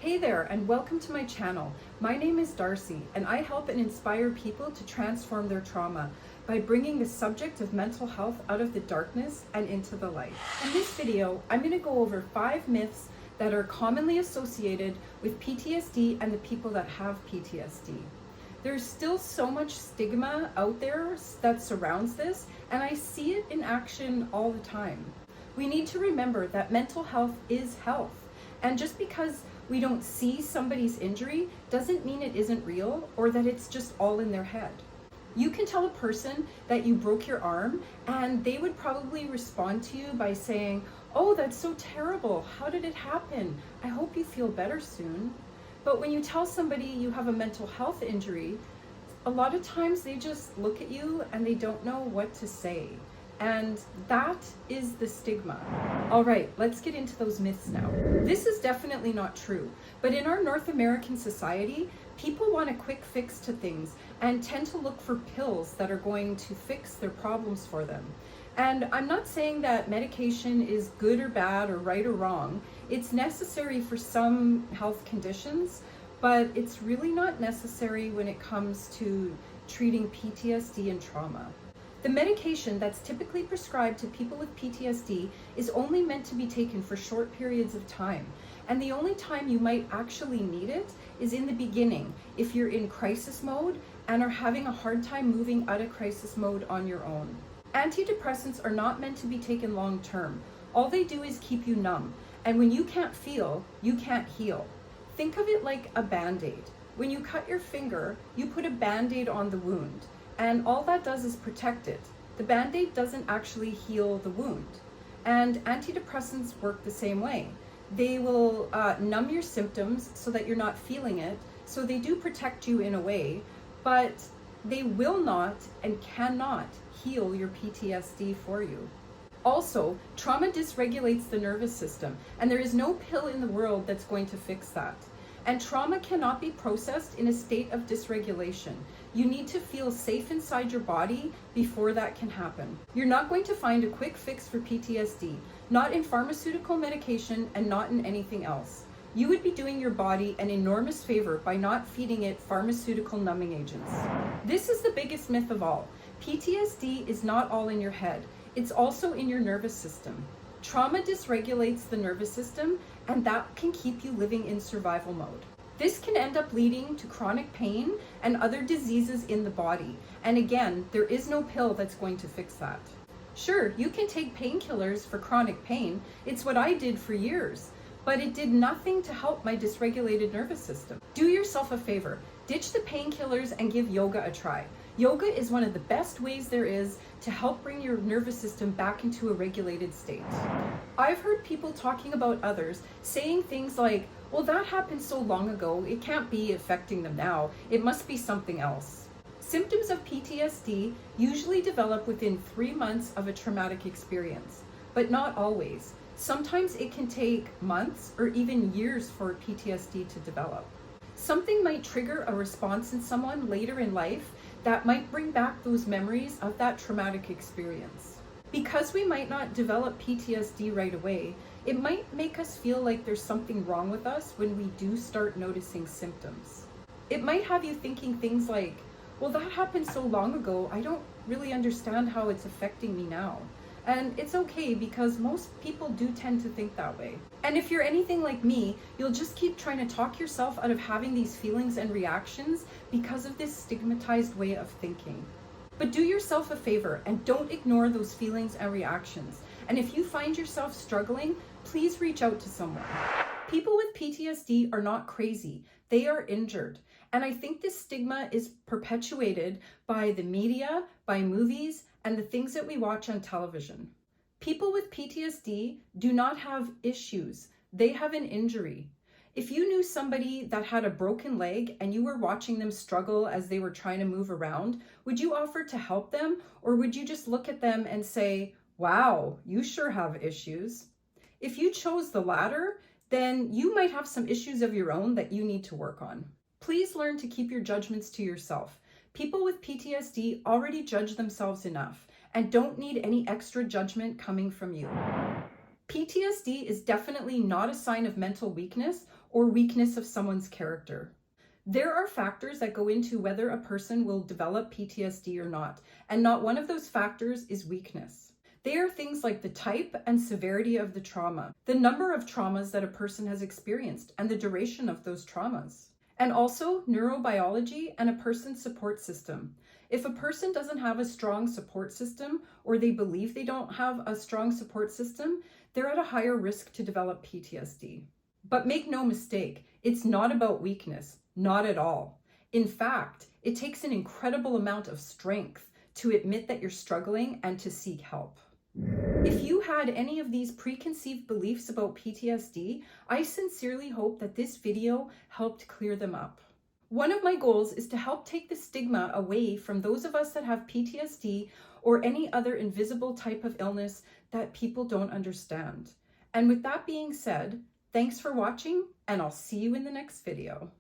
Hey there, and welcome to my channel. My name is Darcy, and I help and inspire people to transform their trauma by bringing the subject of mental health out of the darkness and into the light. In this video, I'm going to go over 5 myths that are commonly associated with PTSD and the people that have PTSD. There's still so much stigma out there that surrounds this, and I see it in action all the time. We need to remember that mental health is health, and just because we don't see somebody's injury doesn't mean it isn't real or that it's just all in their head. You can tell a person that you broke your arm and they would probably respond to you by saying, "Oh, that's so terrible. How did it happen? I hope you feel better soon." But when you tell somebody you have a mental health injury, a lot of times they just look at you and they don't know what to say. And that is the stigma. All right, let's get into those myths now. This is definitely not true, but in our North American society, people want a quick fix to things and tend to look for pills that are going to fix their problems for them. And I'm not saying that medication is good or bad or right or wrong. It's necessary for some health conditions, but it's really not necessary when it comes to treating PTSD and trauma. The medication that's typically prescribed to people with PTSD is only meant to be taken for short periods of time. And the only time you might actually need it is in the beginning, if you're in crisis mode and are having a hard time moving out of crisis mode on your own. Antidepressants are not meant to be taken long term. All they do is keep you numb. And when you can't feel, you can't heal. Think of it like a Band-Aid. When you cut your finger, you put a Band-Aid on the wound. And all that does is protect it. The Band-Aid doesn't actually heal the wound. And antidepressants work the same way. They will numb your symptoms so that you're not feeling it. So they do protect you in a way, but they will not and cannot heal your PTSD for you. Also, trauma dysregulates the nervous system, and there is no pill in the world that's going to fix that. And trauma cannot be processed in a state of dysregulation. You need to feel safe inside your body before that can happen. You're not going to find a quick fix for PTSD, not in pharmaceutical medication and not in anything else. You would be doing your body an enormous favor by not feeding it pharmaceutical numbing agents. This is the biggest myth of all. PTSD is not all in your head. It's also in your nervous system. Trauma dysregulates the nervous system, and that can keep you living in survival mode. This can end up leading to chronic pain and other diseases in the body. And again, there is no pill that's going to fix that. Sure, you can take painkillers for chronic pain. It's what I did for years, but it did nothing to help my dysregulated nervous system. Do yourself a favor, ditch the painkillers and give yoga a try. Yoga is one of the best ways there is to help bring your nervous system back into a regulated state. I've heard people talking about others saying things like, "Well, that happened so long ago, it can't be affecting them now. It must be something else." Symptoms of PTSD usually develop within 3 months of a traumatic experience, but not always. Sometimes it can take months or even years for PTSD to develop. Something might trigger a response in someone later in life that might bring back those memories of that traumatic experience. Because we might not develop PTSD right away, it might make us feel like there's something wrong with us when we do start noticing symptoms. It might have you thinking things like, "Well, that happened so long ago, I don't really understand how it's affecting me now." And it's okay, because most people do tend to think that way. And if you're anything like me, you'll just keep trying to talk yourself out of having these feelings and reactions because of this stigmatized way of thinking. But do yourself a favor and don't ignore those feelings and reactions. And if you find yourself struggling, please reach out to someone. People with PTSD are not crazy. They are injured. And I think this stigma is perpetuated by the media, by movies, and the things that we watch on television. People with PTSD do not have issues. They have an injury. If you knew somebody that had a broken leg and you were watching them struggle as they were trying to move around, would you offer to help them, or would you just look at them and say, "Wow, you sure have issues"? If you chose the latter, then you might have some issues of your own that you need to work on. Please learn to keep your judgments to yourself. People with PTSD already judge themselves enough and don't need any extra judgment coming from you. PTSD is definitely not a sign of mental weakness or weakness of someone's character. There are factors that go into whether a person will develop PTSD or not, and not one of those factors is weakness. They are things like the type and severity of the trauma, the number of traumas that a person has experienced, and the duration of those traumas. And also neurobiology and a person's support system. If a person doesn't have a strong support system, or they believe they don't have a strong support system, they're at a higher risk to develop PTSD. But make no mistake, it's not about weakness, not at all. In fact, it takes an incredible amount of strength to admit that you're struggling and to seek help. If you had any of these preconceived beliefs about PTSD, I sincerely hope that this video helped clear them up. One of my goals is to help take the stigma away from those of us that have PTSD or any other invisible type of illness that people don't understand. And with that being said, thanks for watching, and I'll see you in the next video.